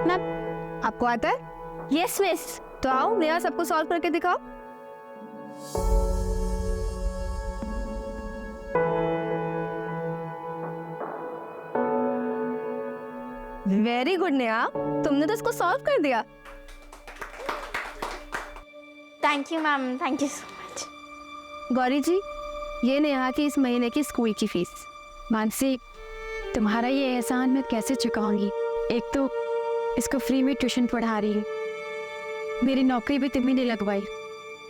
Ma'am. आपको आता है? Yes miss. तो आओ नेहा, सबको सॉल्व करके दिखाओ। वेरी गुड नेहा, तुमने तो इसको सॉल्व कर दिया। Thank you ma'am, thank you so much. Gauri ji, ये नेहा की इस महीने की स्कूल की फीस। मानसी, तुम्हारा ये एहसान मैं कैसे चुकाऊंगी? एक तो इसको फ्री में ट्यूशन पढ़ा रही हूँ, मेरी नौकरी भी तुम्ही ने लगवाई।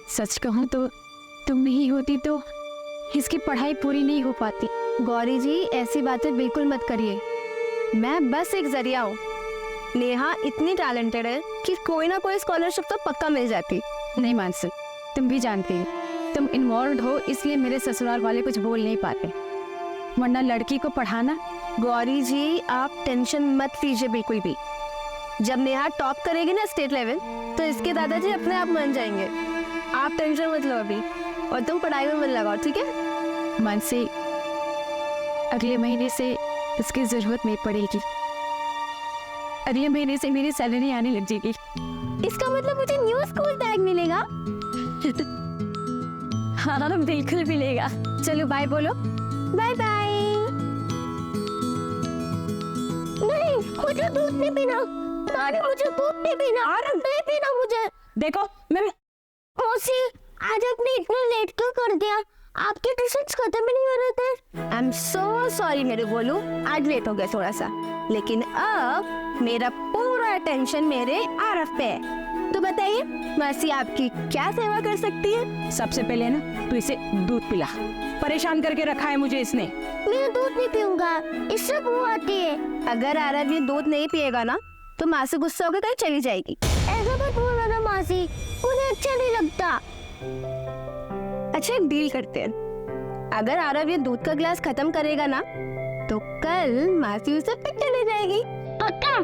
सच कहूँ तो तुम नहीं होती तो इसकी पढ़ाई पूरी नहीं हो पाती। गौरी जी, ऐसी बातें बिल्कुल मत करिए, मैं बस एक जरिया हूँ। नेहा इतनी टैलेंटेड है कि कोई ना कोई स्कॉलरशिप तो पक्का मिल जाती। नहीं मानसी, तुम भी जानती हो, तुम इन्वॉल्व हो इसलिए मेरे ससुराल वाले कुछ बोल नहीं पाते, वरना लड़की को पढ़ाना। गौरी जी, आप टेंशन मत लीजिए बिल्कुल भी। जब नेहा टॉप करेगी ना स्टेट लेवल, तो इसके दादाजी अपने आप मान जाएंगे। आप टेंशन मत लो अभी, और तुम पढ़ाई में मन लगाओ, ठीक है? मानसी, अगले महीने से इसकी जरूरत नहीं पड़ेगी, अगले महीने से मेरी सैलरी आने लग जाएगी। इसका मतलब मुझे न्यू स्कूल बैग मिलेगा? हाँ बिल्कुल मिलेगा। चलो बाय बोलो। Bye bye. नहीं, मुझे दूध नहीं पीना। नानी, मुझे दूध नहीं पीना। नहीं पीना मुझे। देखो मैं मौसी, आज आपने इतना लेट क्यों कर दिया? आपके ट्यूशन्स खत्म ही नहीं हो रहे थे। आई एम सो सॉरी मेरे बोलू, आज लेट हो गया थोड़ा सा, लेकिन अब मेरा पूरा अटेंशन मेरे आरफ पे है। तो बताइए मौसी, आपकी क्या सेवा कर सकती है? सबसे पहले ना तू इसे दूध पिला, परेशान करके रखा है मुझे इसने। मैं दूध नहीं पीऊंगा, इससे बू आती है। अगर आरव ये दूध नहीं पिएगा ना, तो माँ से गुस्सा होकर कहीं चली जाएगी। ऐसा मत बोलो ना मासी, मुझे अच्छा नहीं लगता। अच्छा, एक डील करते हैं। अगर आरव ये दूध का गिलास खत्म करेगा ना, तो कल मासी उसे पिक चली जाएगी। पक्का?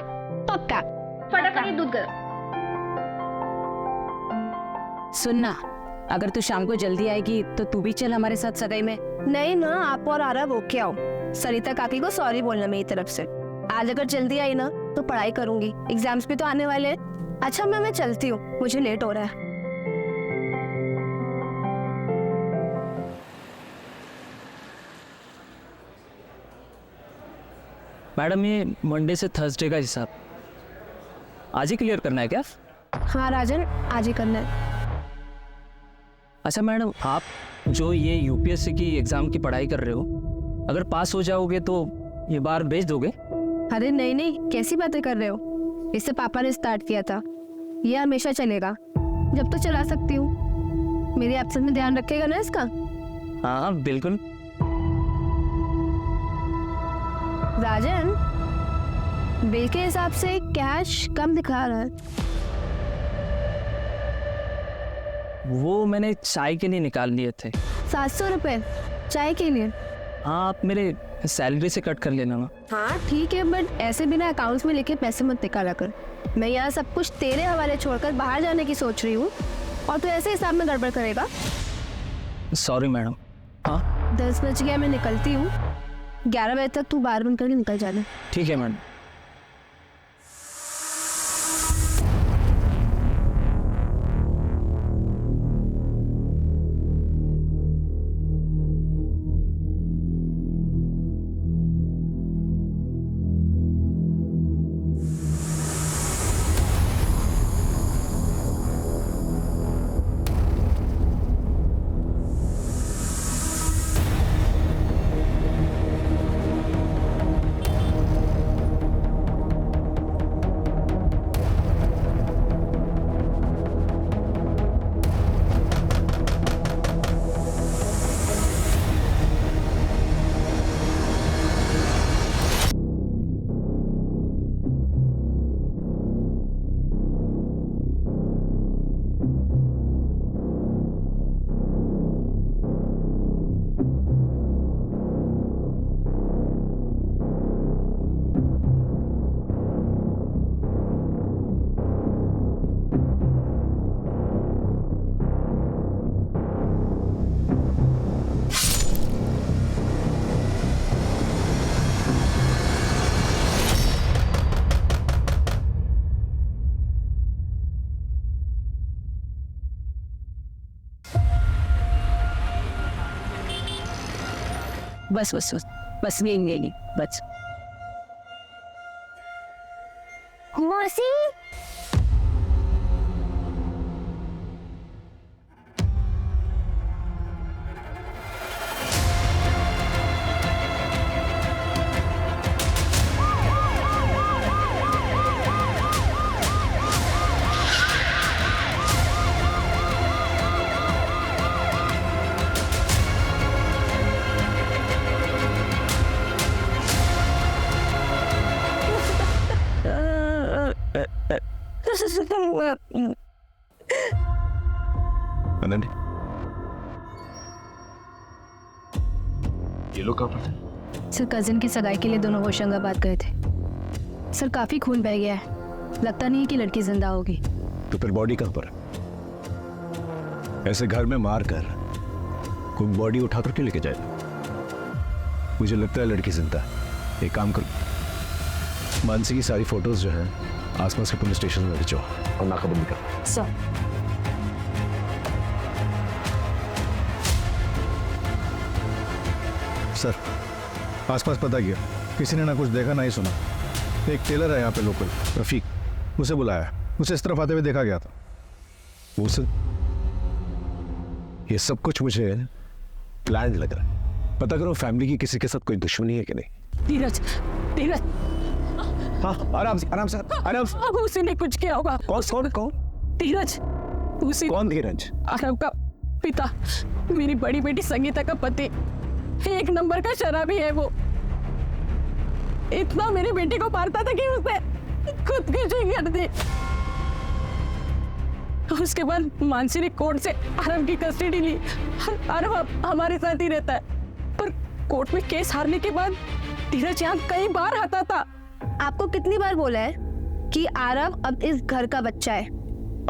पक्का। फटाफट ये दूध गर्म। सुनना, अगर तू शाम को जल्दी आएगी तो तू भी चल हमारे साथ सगाई में। नहीं ना, आप और आरव ओके आओ। सरिता काकी को सॉरी बोलना मेरी तरफ से। आज अगर जल्दी आई ना तो पढ़ाई करूंगी, एग्जाम्स भी तो आने वाले हैं। अच्छा मैं चलती हूँ, मुझे लेट हो रहा है। मैडम, ये मंडे से थर्सडे का हिसाब आज ही क्लियर करना है क्या? हाँ राजन, आज ही करना है। अच्छा मैडम, आप जो ये यूपीएससी की एग्ज़ाम की पढ़ाई कर रहे हो, अगर पास हो जाओगे तो ये बार भेज दोगे? अरे नहीं नहीं, कैसी बातें कर रहे हो? इससे पापा ने स्टार्ट किया था, ये हमेशा चलेगा जब तो चला सकती हूँ। मेरी एब्सेंस में ध्यान रखेगा ना इसका? हाँ बिल्कुल। राजन, बिल के हिसाब से कैश कम दिखा रहा है। वो मैंने चाय के लिए निकाल लिए थे। 700 रुपए चाय के लिए? हाँ, आप मेरे सैलरी से कट कर लेना ना। हाँ ठीक है, बट ऐसे बिना अकाउंट्स में लिखे पैसे मत निकाला कर। मैं यहाँ सब कुछ तेरे हवाले छोड़कर बाहर जाने की सोच रही हूँ, और तू ऐसे हिसाब में गड़बड़ करेगा? Sorry madam. हाँ 10 बज गया, मैं निकलती हूँ। 11 बजे तक तू बार बंद करके निकल जाना। ठीक है मैडम। बस बस बस बस यही बस। मौसी अनन्या, ये लोग कहाँ पर थे? सर कजिन की सगाई के लिए दोनों होशंगाबाद गए थे। सर काफी खून बह गया है, लगता नहीं है कि लड़की जिंदा होगी। तो फिर बॉडी कहाँ पर है? ऐसे घर में मार कर कोई बॉडी उठा कर क्यों लेके जाएगा? मुझे लगता है लड़की जिंदा है। एक काम करो, मानसी की सारी फोटोज जो है आसपास के पुलिस स्टेशन में भेजो और नाकाबंदी करो। सर सर आसपास पता किया, किसी ने ना कुछ देखा ना ही सुना। एक टेलर है यहाँ पे लोकल, रफीक, उसे बुलाया, उसे इस तरफ आते हुए देखा गया था। वो सब ये सब कुछ मुझे प्लान लग रहा है। पता करो फैमिली की किसी के साथ कोई दुश्मनी है कि नहीं। धीरज धीरज, हाँ आराम से आराम से आराम से। अब उसी ने कुछ किया होगा। कौन कौन धीरज, उसी कौन धीरज? आरव का पिता, मेरी बड़ी बेटी संगीता का पति। एक नंबर का शराबी है वो। इतना मेरी बेटी को मारता था कि उसने खुदकुशी कर दी। उसके बाद मानसी ने कोर्ट से आरव की कस्टडी ली। आरव अब हमारे साथ ही रहता है, पर कोर्ट में केस हारने के बाद धीरज यहाँ कई बार आता था। आपको कितनी बार बोला है कि आरव अब इस घर का बच्चा है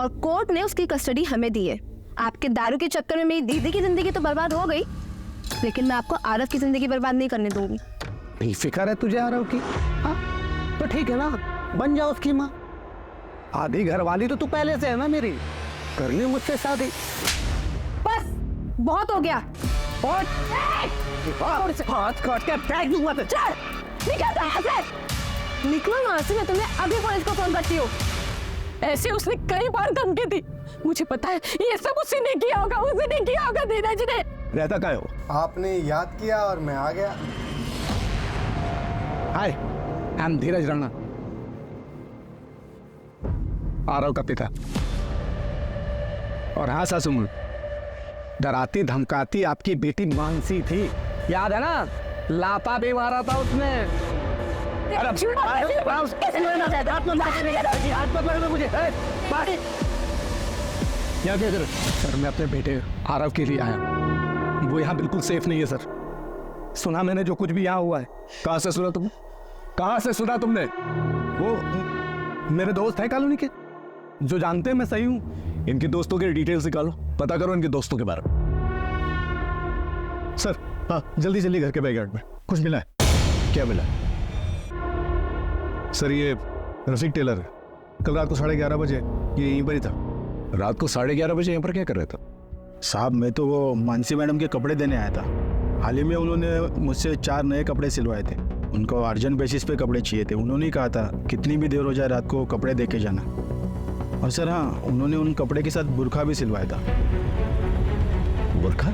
और कोर्ट ने उसकी कस्टडी हमें दी है। आपके दारू के चक्कर में मेरी दीदी की जिंदगी तो बर्बाद हो गई, लेकिन मैं आपको आरव की जिंदगी बर्बाद नहीं करने दूंगी। फिक्र है तुझे आरव की? हाँ तो ठीक है ना, बन जाओ उसकी माँ। आधी घर वाली तो तू पहले से है ना मेरी, करनी मुझसे शादी। बस बहुत हो गया। हाथ काट के फेंक दूंगा तो चल निकल यहाँ से, निकलो यहाँ से, मैं तुम्हें अभी पुलिस को फोन करती हूँ। ऐसे उसने कई बार धमकी दी। मुझे पता है ये सब उसी ने किया होगा, उसी ने किया होगा धीरज ने। रहता क्या हो? आपने याद किया और मैं आ गया। हाय, आई एम धीरज राणा, आरव का पिता। और हाँ सासू, डराती धमकाती आपकी बेटी मानसी थी, याद है ना? लापा भी मारा था उसने। यहाँ क्या कर? सर मैं अपने बेटे आरव के लिए आया, वो यहाँ बिल्कुल सेफ नहीं है सर। सुना मैंने जो कुछ भी यहाँ हुआ है। कहाँ से सुना तुमने? कहाँ से सुना तुमने? वो मेरे दोस्त हैं कॉलोनी के, जो जानते हैं मैं सही हूँ। इनके दोस्तों के डिटेल्स निकालो, पता करो इनके दोस्तों के बारे में। सर हाँ जल्दी चलिए घर के बैकयार्ड में, कुछ मिला है। क्या मिला? सर ये रफीक टेलर है, कल रात को 11:30 बजे ये यहीं पर ही था। रात को 11:30 बजे यहाँ पर क्या कर रहा था? साहब मैं तो वो मानसी मैडम के कपड़े देने आया था। हाल ही में उन्होंने मुझसे 4 नए कपड़े सिलवाए थे, उनको अर्जेंट बेसिस पे कपड़े चाहिए थे। उन्होंने कहा था कितनी भी देर हो जाए रात को कपड़े दे के जाना। और सर हाँ, उन्होंने उन कपड़े के साथ बुर्खा भी सिलवाया था। बुर्खा?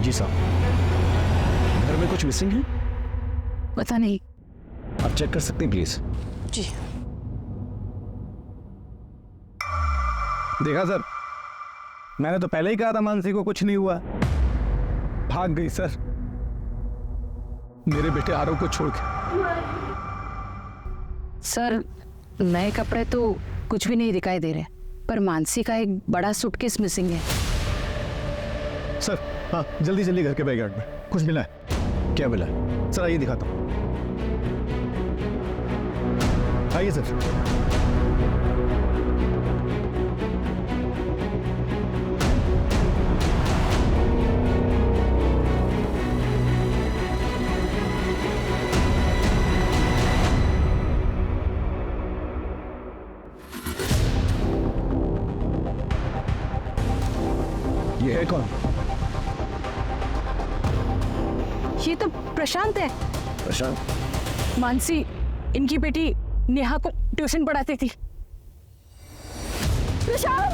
जी साहब। घर में कुछ मिसिंग है? पता नहीं। आप चेक कर सकते हैं प्लीज? जी। देखा सर, मैंने तो पहले ही कहा था मानसी को कुछ नहीं हुआ। भाग गई सर, मेरे बेटे आरव को छोड़ के। सर नए कपड़े तो कुछ भी नहीं दिखाई दे रहे, पर मानसी का एक बड़ा सूटकेस मिसिंग है। सर हाँ जल्दी चलिए घर के बैकयार्ड में, कुछ मिला है। क्या मिला? सर आइए दिखाता हूँ, आइए सर। ये है कौन? है? प्रशांत, मानसी इनकी बेटी नेहा को ट्यूशन पढ़ाती थी। प्रशांत,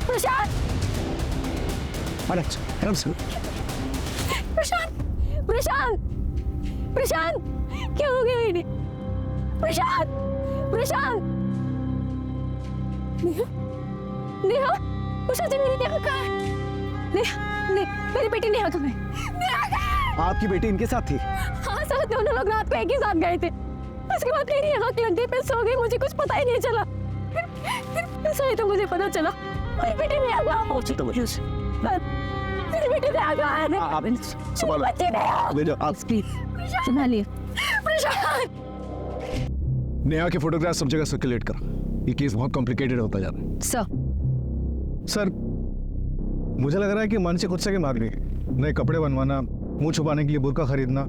प्रशांत, प्रशांत, प्रशांत, प्रशांत, क्या हो गया इन्हें? प्रशांत, प्रशांत, नेहा, नेहा, प्रशांत मेरी नेहा कहाँ है? मेरी बेटी नेहा कहाँ है? नेहा कहाँ है? आपकी बेटी इनके साथ थी? हाँ सर, दोनों लोग रात को एक ही साथ गए थे। उसके बाद मेरी आँख लग गई, मैं सो गई, मुझे कुछ पता ही नहीं चला। सही तो मुझे पता चला मेरी बेटी नेहा कहाँ पहुंची। मेरी बेटी नेहा कहाँ है? आप बच्चे नेहा, आप प्लीज संभालिए। प्रशांत, नेहा के फोटोग्राफ सब जगह सर्कुलेट कर। ये केस बहुत कॉम्प्लिकेटेड होता जा रहा है। सर मुझे लग रहा है कि मानसी खुद से के मार गई। नए कपड़े बनवाना, मुंह छुपाने के लिए बुर्का खरीदना,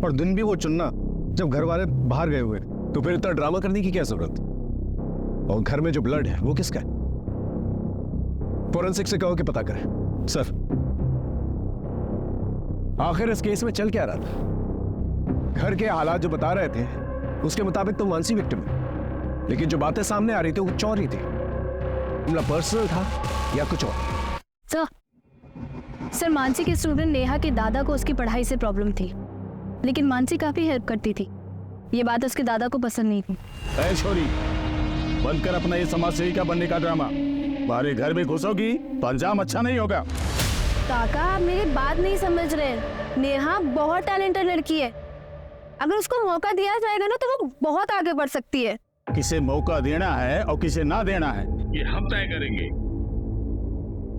और दिन भी वो चुनना जब घर वाले बाहर गए हुए। तो फिर इतना ड्रामा करने की क्या जरूरत? और घर में जो ब्लड है वो किसका है? फोरेंसिक से कहो कि पता करें। सर आखिर इस केस में चल क्या रहा था? घर के हालात जो बता रहे थे उसके मुताबिक तो मानसी विक्टिम है, लेकिन जो बातें सामने आ रही थी वो कुछ और ही थी। मामला पर्सनल था या कुछ और? सर मानसी के स्टूडेंट नेहा के दादा को उसकी पढ़ाई से प्रॉब्लम थी, लेकिन मानसी काफी हेल्प करती थी। ये बात उसके दादा को पसंद नहीं थी। ऐ छोरी, बंद कर अपना ये समाज सेविका बनने का ड्रामा। हमारे घर में घुसोगी तो अंजाम अच्छा नहीं होगा। काका आप मेरी बात नहीं समझ रहे। नेहा बहुत टैलेंटेड लड़की है, अगर उसको मौका दिया जाएगा ना तो वो बहुत आगे बढ़ सकती है। किसे मौका देना है और किसे ना देना है ये हम तय करेंगे।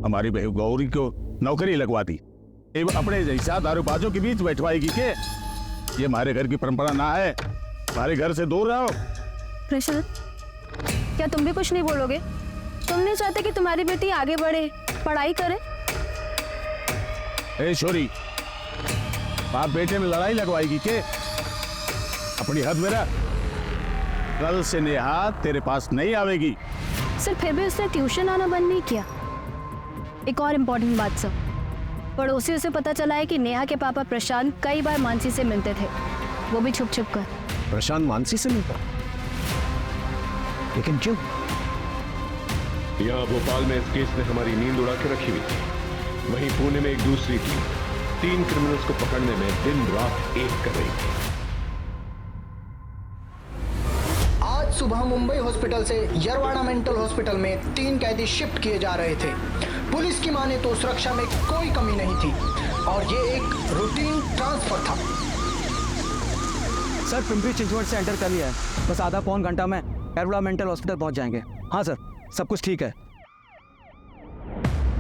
हमारी बहू गौरी को नौकरी लगवा दी, एवं अपने जैसा दारूबाजों के बीच बैठवाएगी के? ये हमारे घर की परंपरा ना है। हमारे घर से दूर रहो। प्रशांत, क्या तुम भी कुछ नहीं बोलोगे? तुम नहीं चाहते कि तुम्हारी बेटी आगे बढ़े, पढ़ाई करे? ए छोरी, बाप बेटे में लड़ाई लगवाएगी के? अपनी हद में रह। कल से नेहा तेरे पास नहीं आवेगी। सर फिर भी उसने ट्यूशन आना बंद नहीं किया। एक और इम्पोर्टेंट बात सर, पड़ोसियों से पता चला है कि नेहा के पापा प्रशांत कई बार मानसी से मिलते थे, वो भी छुप छुप कर। प्रशांत मानसी से मिलता, लेकिन क्यों? यहाँ भोपाल में इस केस ने हमारी नींद उड़ा के रखी हुई थी। वहीं पुणे में एक दूसरी टीम 3 क्रिमिनल्स को पकड़ने में दिन रात एक कर रही थी। आज सुबह मुंबई हॉस्पिटल से यरवाड़ा मेंटल हॉस्पिटल में 3 कैदी शिफ्ट किए जा रहे थे। पुलिस की माने तो सुरक्षा में कोई कमी नहीं थी और ये एक रूटीन ट्रांसफर था। सर पिंपरी चिंचवड से एंटर कर लिया है, बस आधा पौन घंटा में यरवाड़ा मेंटल हॉस्पिटल पहुंच जाएंगे। हाँ सर, सब कुछ ठीक है,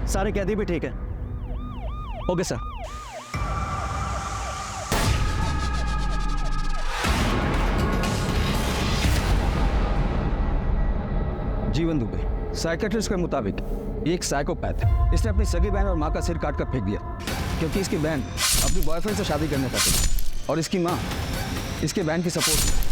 सारे कैदी भी ठीक है। Okay sir. जीवन दुबे साइकेट्रिस्ट के मुताबिक ये एक साइकोपैथ है। इसने अपनी सगी बहन और माँ का सिर काट कर फेंक दिया क्योंकि इसकी बहन अपनी बॉयफ्रेंड से शादी करना चाहती थी और इसकी माँ इसके बहन की सपोर्ट में।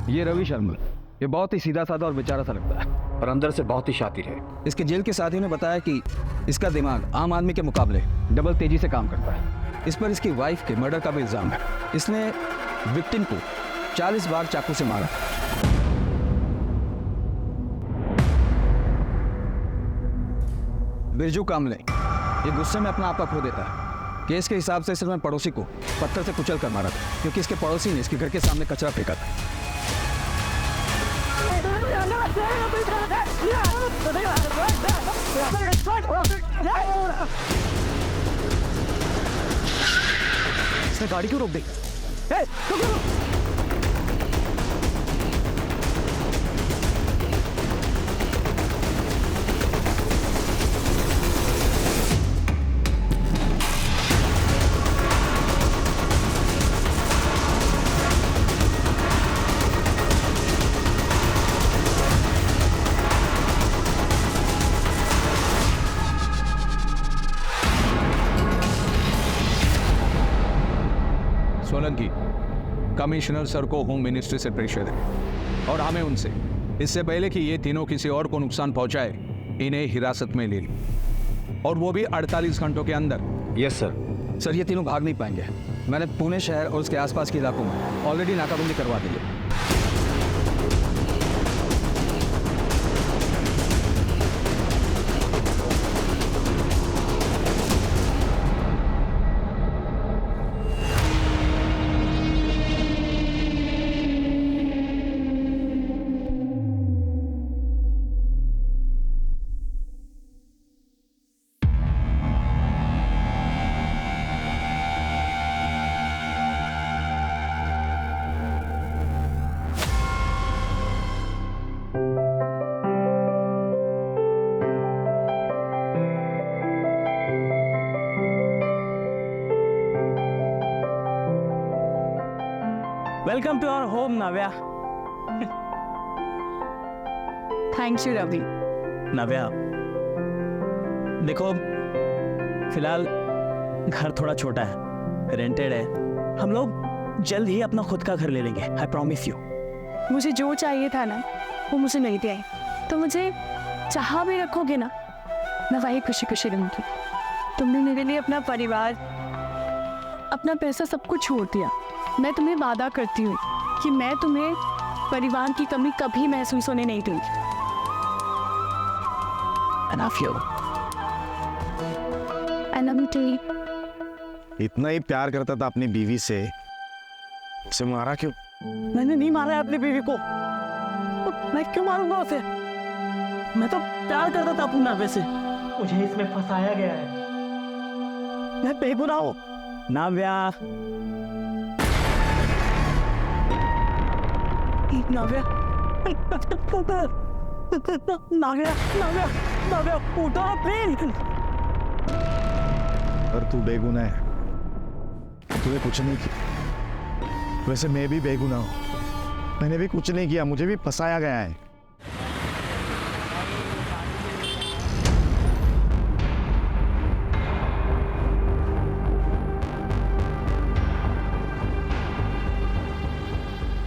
ये रवि शर्मा, ये बहुत ही सीधा साधा और बेचारा सा लगता है और अंदर से बहुत ही शातिर है। इसके जेल के साथियों ने बताया कि इसका दिमाग आम आदमी के मुकाबले डबल तेजी से काम करता है। इस पर इसकी वाइफ के मर्डर का भी इल्जाम है। इसने विक्टिम को 40 बार चाकू से मारा। बिरजू कामले ये गुस्से में अपना आपा खो देता है। केस के हिसाब से इसने पड़ोसी को पत्थर से कुचल कर मारा था क्योंकि इसके पड़ोसी ने इसके घर के सामने कचरा फेंका था। इसने गाड़ी क्यों रोक दी? सोलंकी, कमिश्नर सर को होम मिनिस्ट्री से प्रेशर है और हमें उनसे इससे पहले कि ये तीनों किसी और को नुकसान पहुंचाए, इन्हें हिरासत में ले ली, और वो भी 48 घंटों के अंदर। Yes sir. सर, ये तीनों भाग नहीं पाएंगे। मैंने पुणे शहर और उसके आसपास के इलाकों में ऑलरेडी नाकाबंदी करवा दी है। Welcome to our home Navya. Thank you Ravi. Navya, देखो फिलहाल घर थोड़ा छोटा है, रेंटेड है। हम लोग जल्द ही अपना खुद का घर ले लेंगे, आई प्रॉमिस यू। मुझे जो चाहिए था ना वो मुझे मिल गया है, तो मुझे जहाँ भी रखोगे ना मैं वहीं खुशी खुशी रहूँगी। तुमने मेरे लिए अपना परिवार, अपना पैसा सब कुछ छोड़ दिया। मैं तुम्हें वादा करती हूँ कि मैं तुम्हें परिवार की कमी कभी महसूस होने नहीं दूंगी। I love you. I love you too. इतना ही प्यार करता था अपनी बीवी से, उसे मारा क्यों? मैंने नहीं मारा है अपनी बीवी को, मैं क्यों मारूंगा उसे? मैं तो प्यार करता था अपनी नावे से, मुझे इसमें फंसाया गया है। मैं बेगुनाह हूँ। नाव्या, नाव्या, नाव्या, नाव्या, नाव्या, उठो प्लीज। और तू बेगुनाह है, तूने कुछ नहीं किया। वैसे मैं भी बेगुनाह हूँ, मैंने भी कुछ नहीं किया, मुझे भी फंसाया गया है।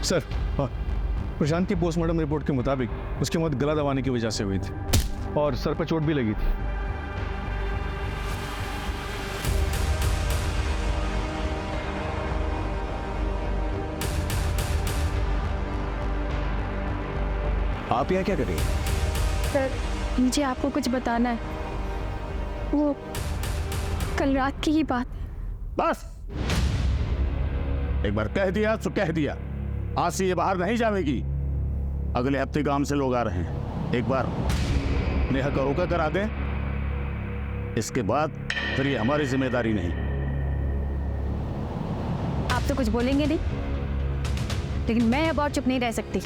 सर, प्रशांत की पोस्टमार्टम रिपोर्ट के मुताबिक उसकी मौत गला दबाने की वजह से हुई थी और सर पर चोट भी लगी थी। आप यहाँ क्या कर रही हैं? सर, मुझे आपको कुछ बताना है। वो कल रात की ही बात। बस एक बार कह दिया तो कह दिया, आज से ये बाहर नहीं जाएगी। अगले हफ्ते गांव से लोग आ रहे हैं, एक बार नेहा का रोका करा दें, इसके बाद फिर ये हमारी जिम्मेदारी नहीं। आप तो कुछ बोलेंगे नहीं, लेकिन मैं अब और चुप नहीं रह सकती।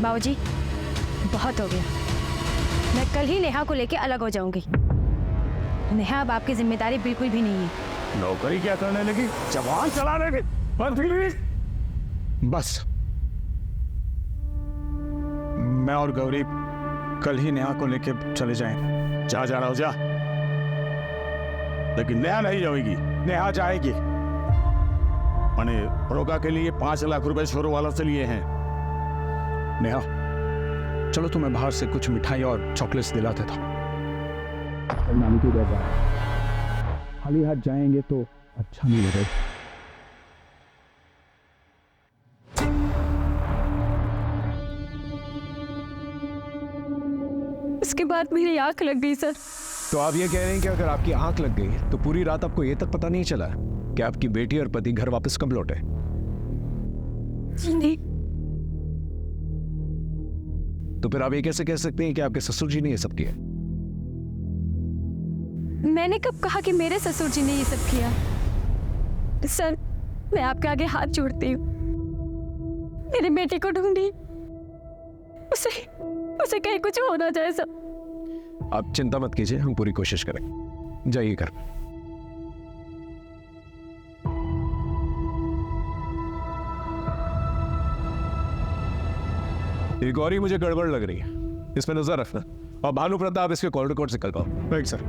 बाबूजी, बहुत हो गया। मैं कल ही नेहा को लेके अलग हो जाऊंगी। नेहा अब आपकी जिम्मेदारी बिल्कुल भी नहीं है। नौकरी क्या करने लगी, जवान चलाने लगी। बस मैं और गौरी कल ही नेहा को लेके चले जाएं। जा रहा हो जा, लेकिन नेहा नहीं जाएगी। नेहा जाएगी। मैंने रोका के लिए 5 लाख रुपए शोरों वालों से लिए हैं। नेहा, चलो तुम्हें बाहर से कुछ मिठाई और चॉकलेट्स दिलाते था। खाली हाथ जाएंगे तो अच्छा नहीं लगेगा। उसके बाद मेरी आंख लग गई सर। तो आप ये कह रहे हैं कि अगर आपकी आंख लग गई तो पूरी रात आपको ये तक पता नहीं चला कि आपकी बेटी और पति घर वापस कब लौटे? जी नहीं। तो फिर आप ये कैसे कह सकते हैं कि आपके ससुर जी ने ये सब किया? मैंने कब कहा कि मेरे ससुर जी ने ये सब किया? सर, मैं आपके आगे हाथ जोड़ती हूँ, मेरी बेटी को ढूंढिए, उसे कहीं कुछ हो ना जाए। सब आप चिंता मत कीजिए, हम पूरी कोशिश करेंगे। जाइए घर। ये गौरी मुझे गड़बड़ लग रही है, इसमें नजर रखना। और भानु प्रताप इसके कॉल रिकॉर्ड से निकल पाओ। Right sir.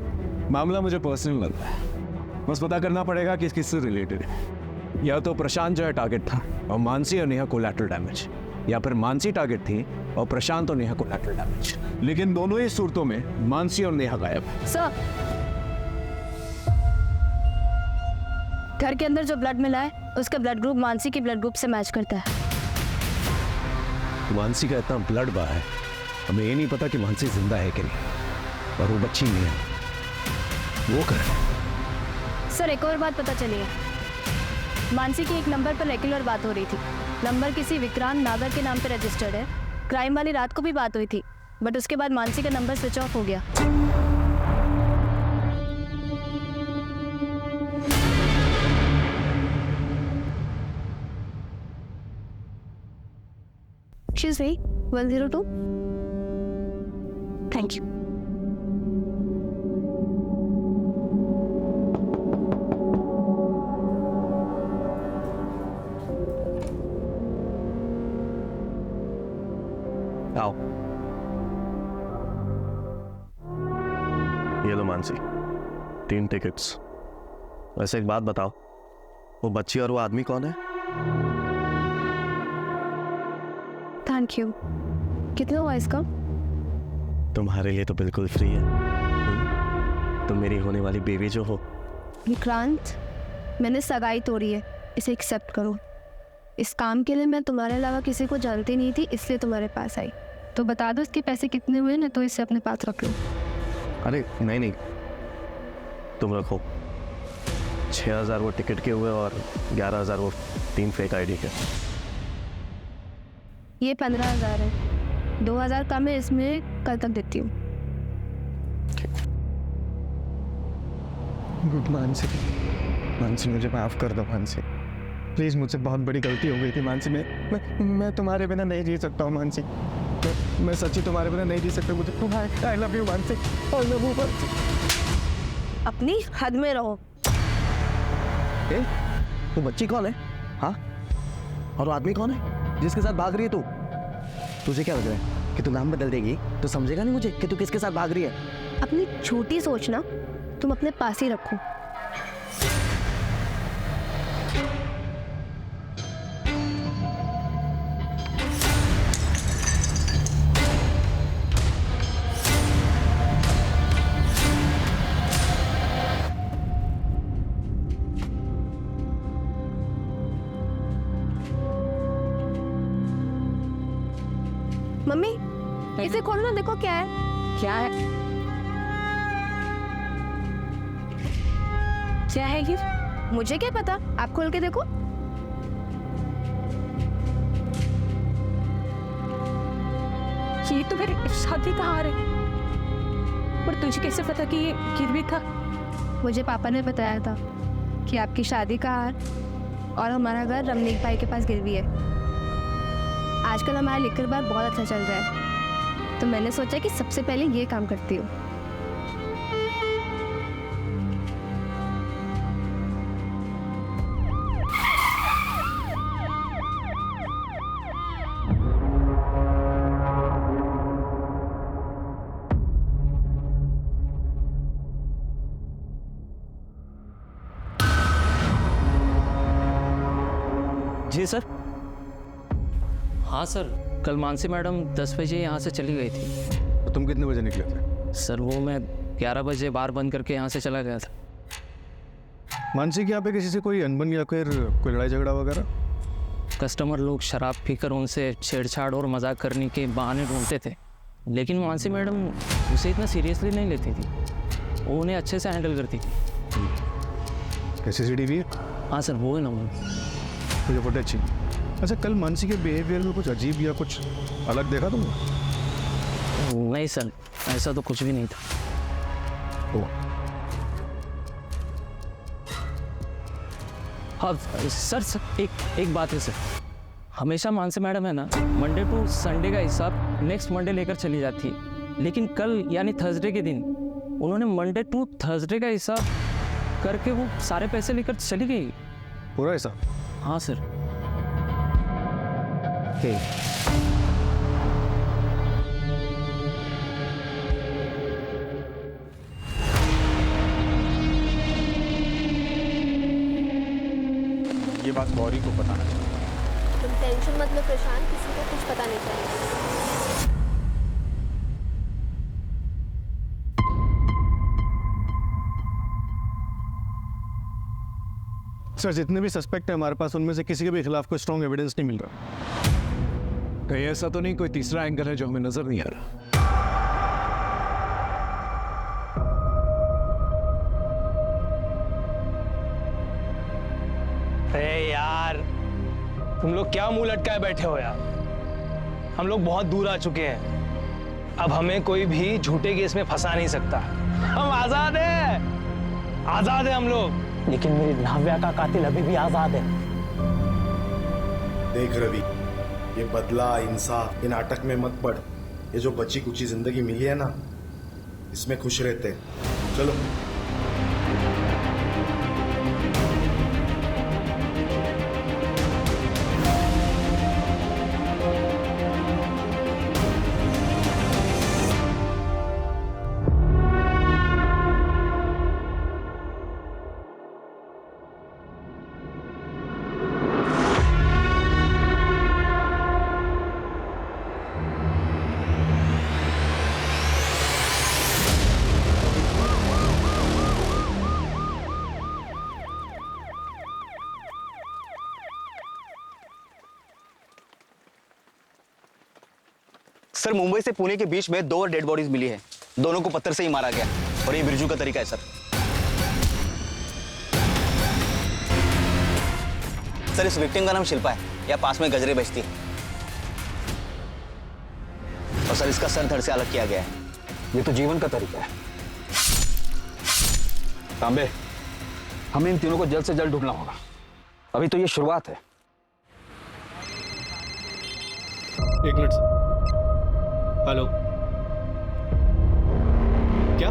मामला मुझे पर्सनल लगता है, बस पता करना पड़ेगा कि किससे रिलेटेड है। या तो प्रशांत जो है टारगेट था और मानसी और नेहा कोलैटरल डैमेज। या फिर मानसी टारगेट थी और प्रशांत और नेहा को कोलैटरल डैमेज। लेकिन दोनों ही सूरतों में मानसी और नेहा गायब। सर, घर के अंदर जो ब्लड मिला है उसका ब्लड ग्रुप मानसी के ब्लड ग्रुप से मैच करता है। मानसी का इतना ब्लड बहा है, हमें ये नहीं पता कि मानसी जिंदा है कि नहीं, और वो बच्ची नहीं है, वो कर। सर, एक और बात पता चली है। मानसी की एक नंबर पर रेगुलर बात हो रही थी। नंबर किसी विक्रांत नागर के नाम पे रजिस्टर्ड है। क्राइम वाली रात को भी बात हुई थी, बट उसके बाद मानसी का नंबर स्विच ऑफ हो गया। Excuse me, 102? Thank you. आओ, ये लो मानसी, 3 टिकट्स। वैसे एक बात बताओ, वो बच्ची और वो आदमी कौन है? Thank you. कितना हुआ इसका? तुम्हारे लिए तो बिल्कुल फ्री है। तुम मेरी होने वाली बेबी जो हो। विक्रांत, मैंने सगाई तोड़ी है, इसे एक्सेप्ट करो। इस काम के लिए मैं तुम्हारे अलावा किसी को जानती नहीं थी, इसलिए तुम्हारे पास आई। तो बता दो इसके पैसे कितने हुए ना, तो इसे अपने पास रख लो। अरे नहीं, तुम रखो। 6,000 वो टिकट के हुए और 11,000 वो 3 फेक आईडी के। ये 15,000 है, 2,000 कम है, इसमें कल तक देती हूँ। मानसी मुझे माफ़ कर दो मानसी, प्लीज़। मुझसे बहुत बड़ी गलती हो गई थी मानसी। मैं तुम्हारे बिना नहीं जी सकता हूँ मानसी। मैं सच्ची तुम्हारे बिना नहीं जी सकता। मुझे I love you Mansi, I love you Mansi. अपनी हद में रहो। वो बच्ची कौन है? हाँ, और वो आदमी कौन है जिसके साथ भाग रही है तू? तुझे क्या लग रहा है कि तू नाम बदल देगी तो समझेगा नहीं मुझे कि तू किसके साथ भाग रही है? अपनी छोटी सोच ना तुम अपने पास ही रखो। मम्मी, इसे खोलो ना, देखो क्या है। क्या है? क्या है ये? मुझे क्या पता, आप खोल के देखो। ये तो मेरी शादी का हार है। पर तुझे कैसे पता कि ये गिरवी था? मुझे पापा ने बताया था कि आपकी शादी का हार और हमारा घर रमनीक भाई के पास गिरवी है। आजकल हमारा लिकर बार बहुत अच्छा चल रहा है, तो मैंने सोचा कि सबसे पहले ये काम करती हूँ। जी सर। हाँ सर, कल मानसी मैडम 10 बजे यहाँ से चली गई थी। तो तुम कितने बजे निकले थे? सर वो मैं 11 बजे बार बंद करके यहाँ से चला गया था। मानसी के यहाँ पे किसी से कोई अनबन या फिर कोई लड़ाई झगड़ा वगैरह? कस्टमर लोग शराब पीकर उनसे छेड़छाड़ और मजाक करने के बहाने ढूंढते थे, लेकिन मानसी मैडम उसे इतना सीरियसली नहीं लेती थी। वो उन्हें अच्छे से हैंडल करती थी। CCTV है? हाँ सर, वो है ना। मुझे फुटेज चाहिए। अच्छा, कल मानसी के बिहेवियर में कुछ अजीब या कुछ अलग देखा तुमने? नहीं सर, ऐसा तो कुछ भी नहीं था। हाँ सर, एक बात है सर। हमेशा मानसी मैडम है ना, मंडे टू संडे का हिसाब नेक्स्ट मंडे लेकर चली जाती है, लेकिन कल यानी थर्सडे के दिन उन्होंने मंडे टू थर्सडे का हिसाब करके वो सारे पैसे लेकर चली गई। पूरा हिसाब? हाँ सर। तुम टेंशन मत लो प्रशांत, किसी को कुछ पता नहीं चलेगा। सर जितने भी सस्पेक्ट हैं हमारे पास, उनमें से किसी के भी खिलाफ कोई स्ट्रॉन्ग एविडेंस नहीं मिल रहा। कहीं ऐसा तो नहीं कोई तीसरा एंगल है जो हमें नजर नहीं आ रहा? अरे यार, तुम लोग क्या मुंह लटकाए बैठे हो यार? हम लोग बहुत दूर आ चुके हैं। अब हमें कोई भी झूठे केस में फंसा नहीं सकता। हम आजाद हैं, आजाद हैं हम लोग। लेकिन मेरी नाव्या का कातिल अभी भी आजाद है। देख रवि, ये बदला, इंसाफ, ये नाटक में मत पड़। ये जो बची कुची जिंदगी मिली है ना, इसमें खुश रहते हैं। चलो। सर मुंबई से पुणे के बीच में 2 और डेड बॉडीज मिली है। दोनों को पत्थर से ही मारा गया और ये बिरजू का तरीका है सर। सर इस विक्टिम का नाम शिल्पा है, या पास में गजरे बेचती है। और सर इसका सर धड़ से अलग किया गया है। ये तो जीवन का तरीका है। तांबे, हमें इन तीनों को जल्द से जल्द ढूंढना होगा। अभी तो ये शुरुआत है। एक मिनट सर। हेलो, क्या?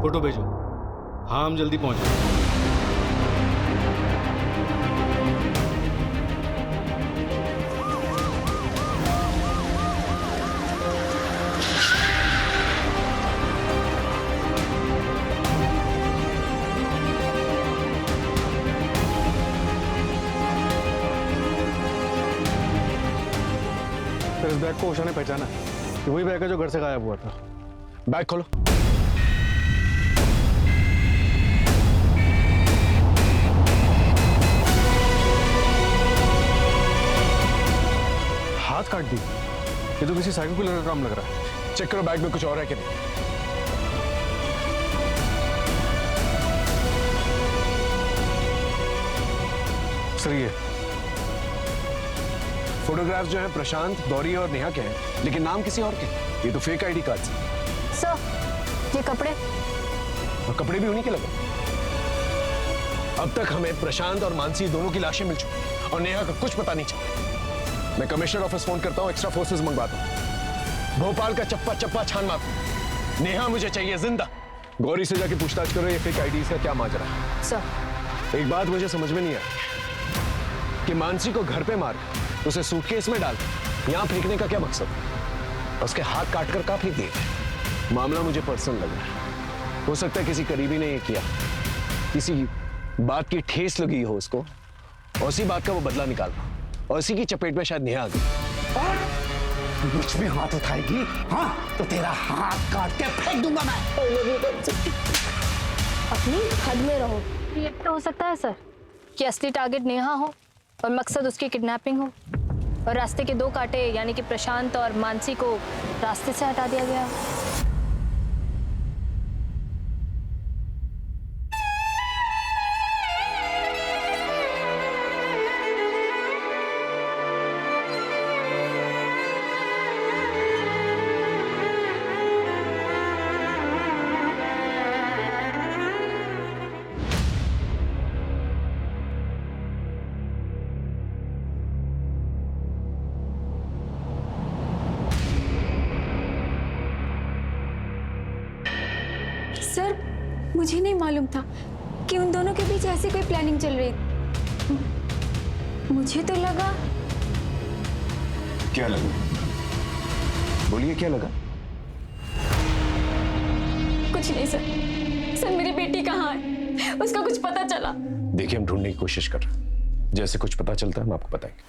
फोटो भेजो। हाँ, हम जल्दी पहुंच रहे हैं। इस बैग को उषा ने पहचाना है। ये वही बैग है जो घर से गायब हुआ था। बैग खोलो। हाथ काट दी। ये तो किसी साइको किलर का काम लग रहा है। चेक करो बैग में कुछ और है कि नहीं। सर ये फोटोग्राफ्स जो है प्रशांत, गौरी और नेहा के हैं, लेकिन नाम किसी और के। ये तो फेक आईडी कार्ड्स हैं। सर ये कपड़े, और कपड़े भी उन्हीं के लगे। अब तक हमें प्रशांत और मानसी दोनों की लाशें मिल चुकी और नेहा का कुछ पता नहीं चला। मैं कमिश्नर ऑफिस फोन करता हूँ, एक्स्ट्रा फोर्सेस मंगवाता हूँ। भोपाल का चप्पा चप्पा छान मारता। नेहा मुझे चाहिए जिंदा। गौरी से जाके पूछताछ करो ये फेक आईडीज का क्या माजरा है। सर एक बात मुझे समझ में नहीं आई कि मानसी को घर पे मार उसे सूटकेस में डाल यहां फेंकने का क्या मकसद? उसके हाथ काटकर कहां फेंक दिए? मामला मुझे पर्सनल लग रहा है। हो सकता है किसी करीबी ने ये किया, किसी बात की ठेस लगी हो उसको, और उसी बात का वो बदला निकालना, और इसी की चपेट में शायद नेहा आ गई। मुझ में हाथ उठाएगी हाँ तो तेरा हाथ काट के फेंक दूंगा मैं। अपनी हद में रहो। ये तो हो सकता है सर कि असली टारगेट नेहा हो और मकसद उसकी किडनैपिंग हो, और रास्ते के 2 कांटे यानी कि प्रशांत और मानसी को रास्ते से हटा दिया गया। सर मुझे नहीं मालूम था कि उन दोनों के बीच ऐसी कोई प्लानिंग चल रही। मुझे तो लगा। क्या लगा? बोलिए क्या लगा? कुछ नहीं सर। सर मेरी बेटी कहाँ है? उसका कुछ पता चला? देखिए हम ढूंढने की कोशिश कर रहे हैं। जैसे कुछ पता चलता है हम आपको बताएंगे।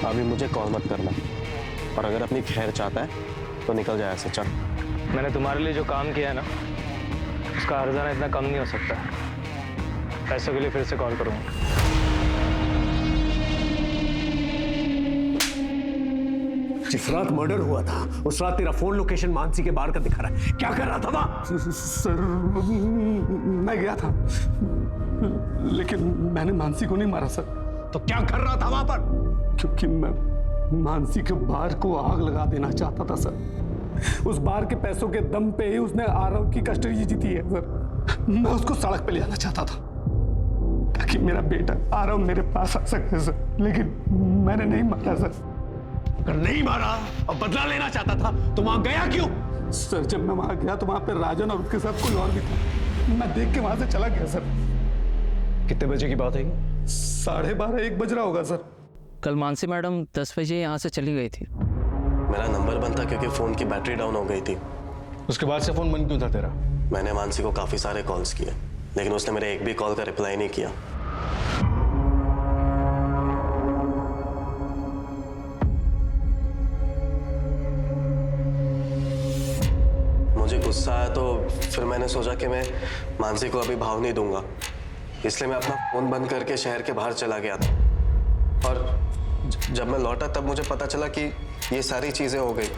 अभी मुझे कॉल मत करना, और अगर अपनी खैर चाहता है तो निकल जाए ऐसे। चल, मैंने तुम्हारे लिए जो काम किया है ना, उसका हर्जाना इतना कम नहीं हो सकता। पैसों के लिए फिर से कॉल करूँगा। जिस रात मर्डर हुआ था उस रात तेरा फोन लोकेशन मानसी के बाहर का दिखा रहा है। क्या कर रहा था वहां? सर मैं गया था, लेकिन मैंने मानसी को नहीं मारा सर। तो क्या कर रहा था वहां पर? क्योंकि मैं मानसी के बार को आग लगा देना चाहता था सर। उस बार के पैसों के दम पे ही उसने आरव की कस्टडी जीती है सर। मैं उसको सड़क पे ले जाना चाहता था ताकि मेरा बेटा आरव मेरे पास आ सके सर, लेकिन मैंने नहीं मारा सर। अगर नहीं मारा और बदला लेना चाहता था तो वहां गया क्यों? सर जब मैं वहां गया तो वहां पे राजन और उसके साथ कोई और भी था। मैं देख के वहां से चला गया सर। कितने बजे की बात है? 12:30 1 बज रहा होगा सर। कल मानसी मैडम 10 बजे यहाँ से चली गई थी। मेरा नंबर बंद था क्योंकि फोन की बैटरी डाउन हो गई थी। उसके बाद से फोन बंद क्यों था तेरा? मैंने मानसी को काफी सारे कॉल्स किए, लेकिन उसने मेरे एक भी कॉल का रिप्लाई नहीं किया। मुझे गुस्सा आया तो फिर मैंने सोचा कि मैं मानसी को अभी भाव नहीं दूंगा, इसलिए मैं अपना फोन बंद करके शहर के बाहर चला गया था। और जब मैं लौटा तब मुझे पता चला कि ये सारी चीजें हो गई।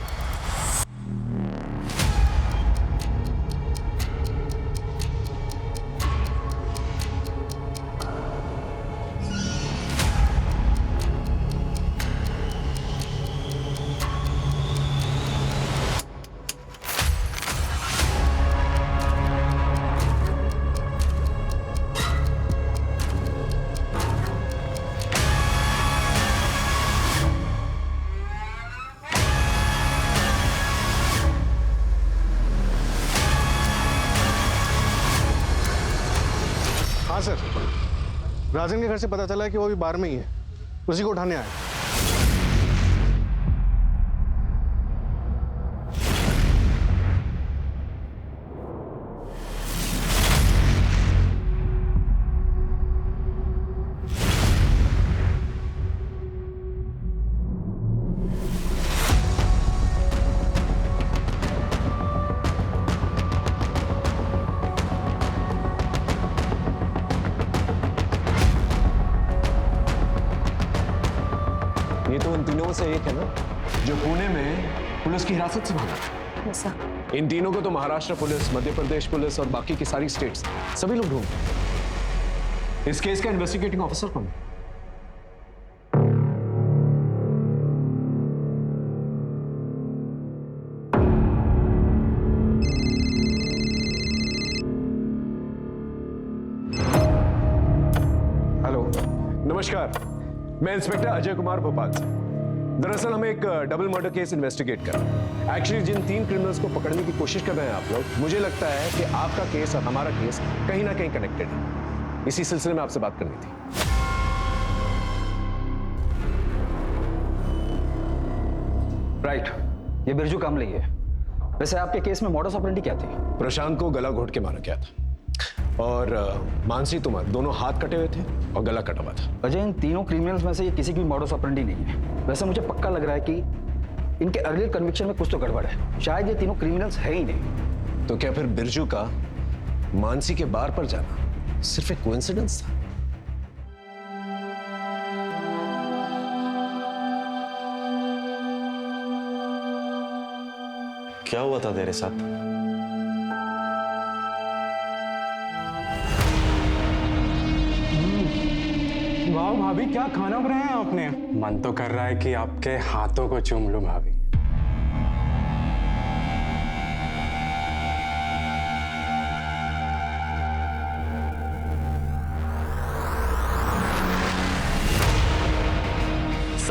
हाँ सर, राजन के घर से पता चला है कि वो अभी बार में ही है, उसी को उठाने आए। ये तो उन तीनों में से एक है ना जो पुणे में पुलिस की हिरासत से भागा था। ऐसा इन तीनों को तो महाराष्ट्र पुलिस, मध्य प्रदेश पुलिस और बाकी की सारी स्टेट्स सभी लोग ढूंढते। इस केस का इन्वेस्टिगेटिंग ऑफिसर कौन है? हेलो, नमस्कार, मैं इंस्पेक्टर अजय कुमार भोपाल से। दरअसल हम एक डबल मर्डर केस इन्वेस्टिगेट कर रहे हैं। एक्चुअली जिन 3 क्रिमिनल्स को पकड़ने की कोशिश कर रहे हैं आप लोग, मुझे लगता है कि आपका केस और हमारा केस कहीं ना कहीं कनेक्टेड है। इसी सिलसिले में आपसे बात करनी थी। राइट, ये बिरजू कामले ही है। वैसे आपके केस में मॉडस ऑपरेंडी क्या थी? प्रशांत को गला घोट के मारा गया था और मानसी तुमार दोनों हाथ कटे हुए थे और गला कटा हुआ था। अजय, इन तीनों क्रिमिनल्स में से ये किसी की भी मॉडस ऑपरेंडी नहीं है। वैसे मुझे पक्का लग रहा है कि इनके अर्लियर कन्विक्शन में कुछ तो गड़बड़ है। शायद ये तीनों क्रिमिनल्स है ही नहीं। तो क्या फिर बिरजू का मानसी के बार पर जाना सिर्फ एक कोइंसिडेंस था? क्या हुआ था तेरे साथ? वाह भाभी, क्या खाना बनाया है आपने? मन तो कर रहा है कि आपके हाथों को चूम लूं भाभी।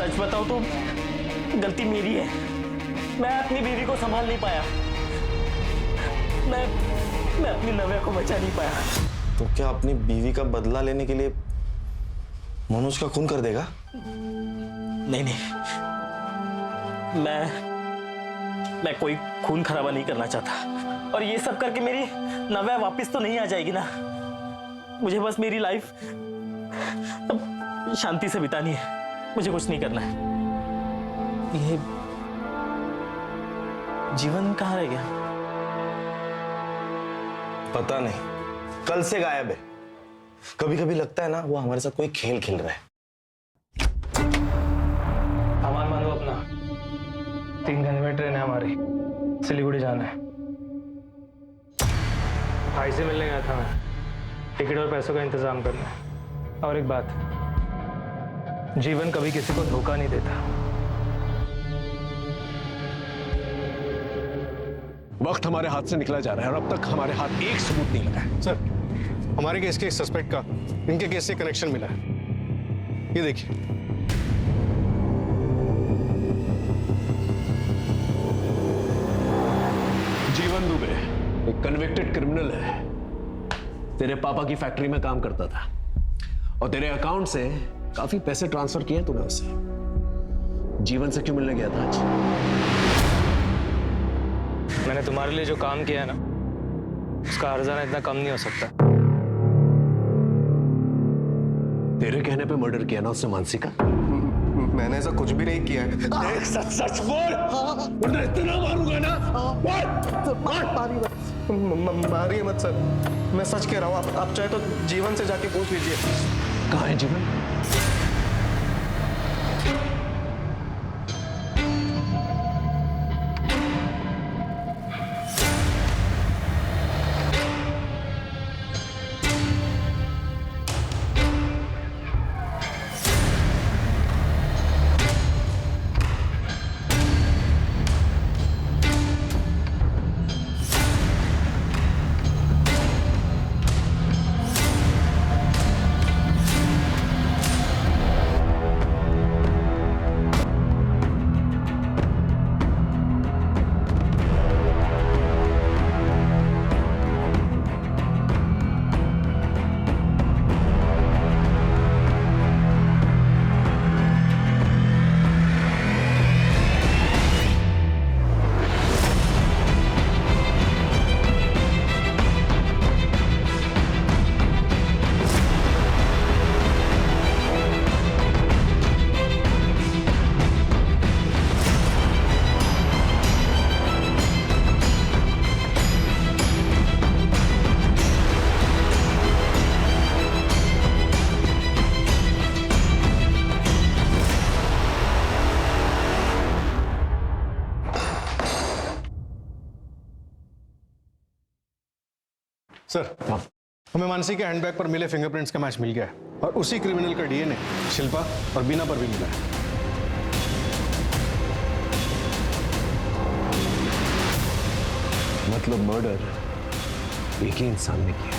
सच बताऊं तो गलती मेरी है। मैं अपनी बीवी को संभाल नहीं पाया। मैं अपनी नव्या को बचा नहीं पाया। तो क्या अपनी बीवी का बदला लेने के लिए मनोज का खून कर देगा? नहीं नहीं, मैं कोई खून खराबा नहीं करना चाहता। और ये सब करके मेरी नव्या वापस तो नहीं आ जाएगी ना। मुझे बस मेरी लाइफ शांति से बितानी है। मुझे कुछ नहीं करना है। ये जीवन कहाँ रह गया? पता नहीं, कल से गायब है। कभी कभी लगता है ना वो हमारे साथ कोई खेल खेल रहा है। सामान बांधो अपना, 3 घंटे में ट्रेन है हमारी, सिलीगुड़ी जाना है। भाई से मिलने गया था मैं, टिकट और पैसों का इंतजाम करना है। और एक बात, जीवन कभी किसी को धोखा नहीं देता। वक्त हमारे हाथ से निकला जा रहा है और अब तक हमारे हाथ एक सबूत नहीं लगा है। सर, हमारे केस के सस्पेक्ट का इनके केस से कनेक्शन मिला है। ये देखिए। जीवन दुबे एक कन्विक्टेड क्रिमिनल है। तेरे पापा की फैक्ट्री में काम करता था और तेरे अकाउंट से काफी पैसे ट्रांसफर किए तूने उससे। जीवन से क्यों मिलने गया था आज? मैंने तुम्हारे लिए जो काम किया है ना, उसका हर्जाना इतना कम नहीं हो सकता। तेरे कहने पे मर्डर किया ना उसने मानसी का? मैंने ऐसा कुछ भी नहीं किया है। देख, सच सच बोल, वरना इतना मारूंगा ना। मारिए मत सर, मैं सच कह रहा हूँ। आप चाहे तो जीवन से जाके पूछ लीजिए। कहाँ है जीवन? सर, हमें मानसी के हैंडबैग पर मिले फिंगरप्रिंट्स का मैच मिल गया है और उसी क्रिमिनल का डीएनए शिल्पा और बीना पर भी मिला है। मतलब मर्डर एक ही इंसान ने किया।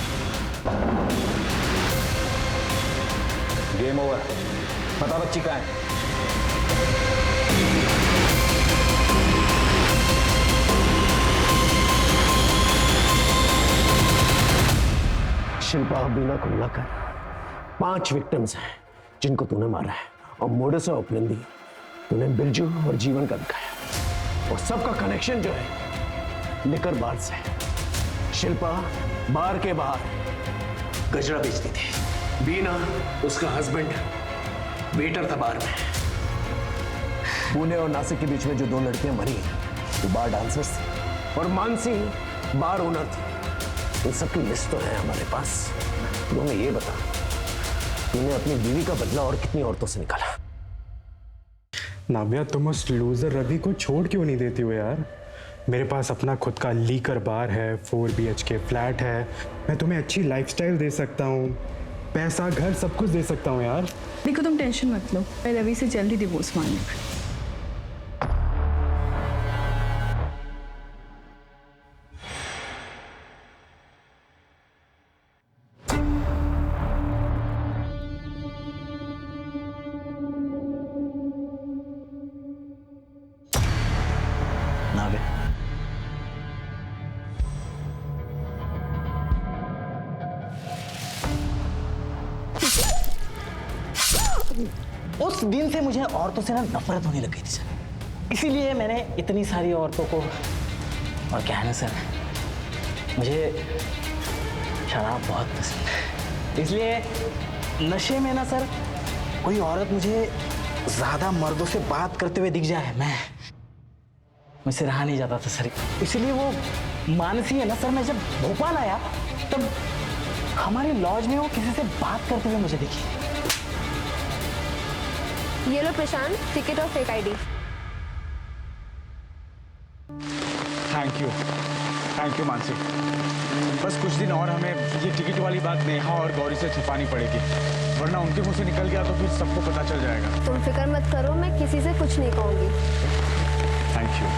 Game over. पता बच्ची कहाँ है? शिल्पा और बीना को मिलाकर 5 विक्टिम्स हैं जिनको तूने मारा है और मोडस ऑपरेंडी तूने बिरजू और जीवन का दिखाया। और सबका कनेक्शन जो है लिकर बार से है। शिल्पा बार के बाहर गजरा बेचती थी। बीना उसका हस्बैंड वेटर था बार में। पुणे और नासिक के बीच में जो 2 लड़कियां मरी वो बार डांसर्स थी और मानसी बार ओनर थी। इन सबकी लिस्ट तो है हमारे पास। तो हमें ये बता, तूने अपनी बीवी का बदला और कितनी औरतों से निकाला? नाव्या, तुम उस लूजर रवि को छोड़ क्यों नहीं देती हो यार? मेरे पास अपना खुद का लीकर बार है, 4 BHK फ्लैट है। मैं तुम्हें अच्छी लाइफस्टाइल दे सकता हूँ, पैसा, घर, सब कुछ दे सकता हूँ यार। देखो, तुम टेंशन मत लो, मैं रवि से जल्दी डिवोर्स मांग लूंगी। उस दिन से मुझे औरतों से ना नफरत होने लग गई थी सर। इसीलिए मैंने इतनी सारी औरतों को, और क्या है ना सर, मुझे शराब बहुत पसंद है, इसलिए नशे में ना सर कोई औरत मुझे ज्यादा मर्दों से बात करते हुए दिख जाए, मुझसे रहा नहीं जाता था सर। इसलिए वो मानसी है ना सर, मैं जब भोपाल आया तब हमारे लॉज में वो किसी से बात करते हुए मुझे दिखी। ये लो प्रशांत, टिकट और fake ID. Thank you Mansi. बस कुछ दिन और हमें ये टिकट वाली बात नेहा और गौरी से छुपानी पड़ेगी, वरना उनके मुंह से निकल गया तो फिर सबको पता चल जाएगा। तुम फिक्र मत करो, मैं किसी से कुछ नहीं कहूंगी। Thank you.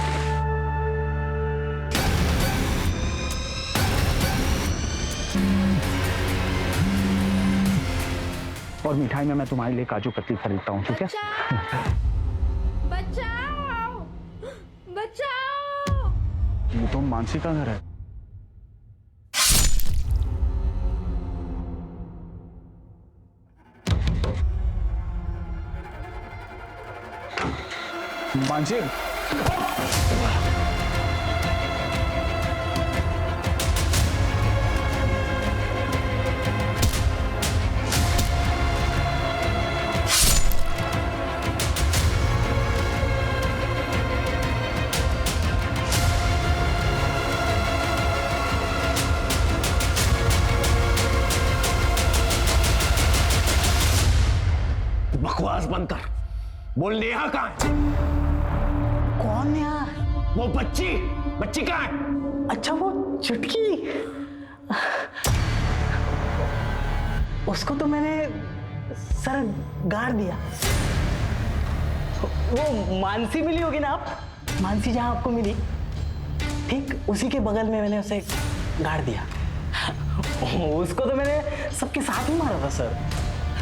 और मिठाई में मैं तुम्हारे लिए काजू कतली खरीदता हूँ, ठीक है? बचाओ! बचाओ! ये तो मानसी का घर है। मानसी, बकवास बंद कर। बोल नेहा कहाँ है? कौन नेहा? वो बच्ची कहाँ है? अच्छा वो चुटकी, उसको तो मैंने सर गाड़ दिया। वो मानसी मिली होगी ना आप, मानसी जहां आपको मिली ठीक उसी के बगल में मैंने उसे गाड़ दिया। उसको तो मैंने सबके साथ ही मारा था सर,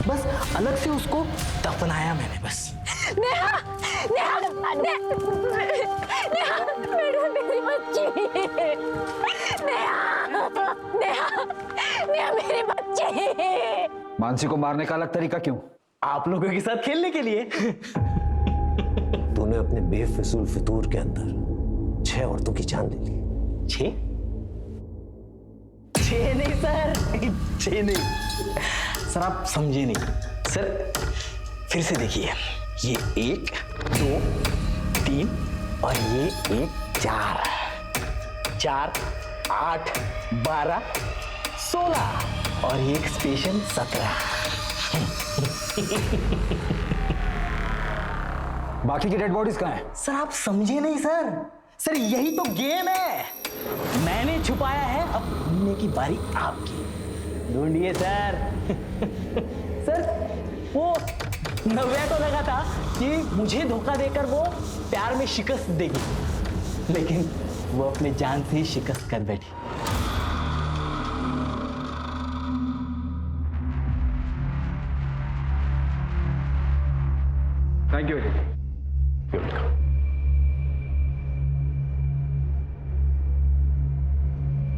बस अलग से उसको दफनाया मैंने बस। नेहा, नेहा, नेहा, मेरी बच्ची, नेहा, मेरी बच्ची। मानसी को मारने का अलग तरीका क्यों? आप लोगों के साथ खेलने के लिए। तूने अपने बेफिजूल फितूर के अंदर 6 औरतों की जान ले ली। 6 नहीं सर, 6 नहीं सर, आप समझे नहीं सर। फिर से देखिए, ये 1, 2, 3 और ये 1, 4, 8, 12, 16 और एक स्पेशल 17। बाकी की डेड बॉडीज कहाँ हैं? सर आप समझे नहीं सर यही तो गेम है। मैंने छुपाया है, अब ढूंढने की बारी आपकी। ढूंढिए सर। सर वो नव्या को लगा था कि मुझे धोखा देकर वो प्यार में शिकस्त देगी, लेकिन वो अपने जान से ही शिकस्त कर बैठी। Thank you.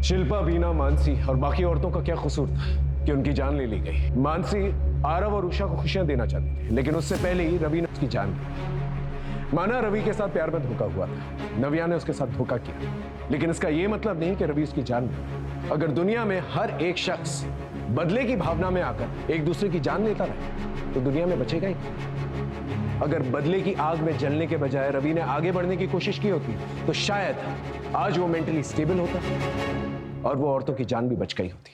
शिल्पा, बीना, मानसी और बाकी औरतों का क्या कसूर था कि उनकी जान ले ली गई? मानसी आरव और उषा को खुशियां देना चाहती थी, लेकिन उससे पहले ही रवि ने उसकी जान ली। माना रवि के साथ प्यार में धोखा हुआ था, नव्या ने उसके साथ धोखा किया, लेकिन इसका यह मतलब नहीं कि रवि उसकी जान ले। अगर दुनिया में हर एक शख्स बदले की भावना में आकर एक दूसरे की जान लेता रहे तो दुनिया में बचेगा ही। अगर बदले की आग में जलने के बजाय रवि ने आगे बढ़ने की कोशिश की होती तो शायद आज वो मेंटली स्टेबल होता और वो औरतों की जान भी बच गई होती।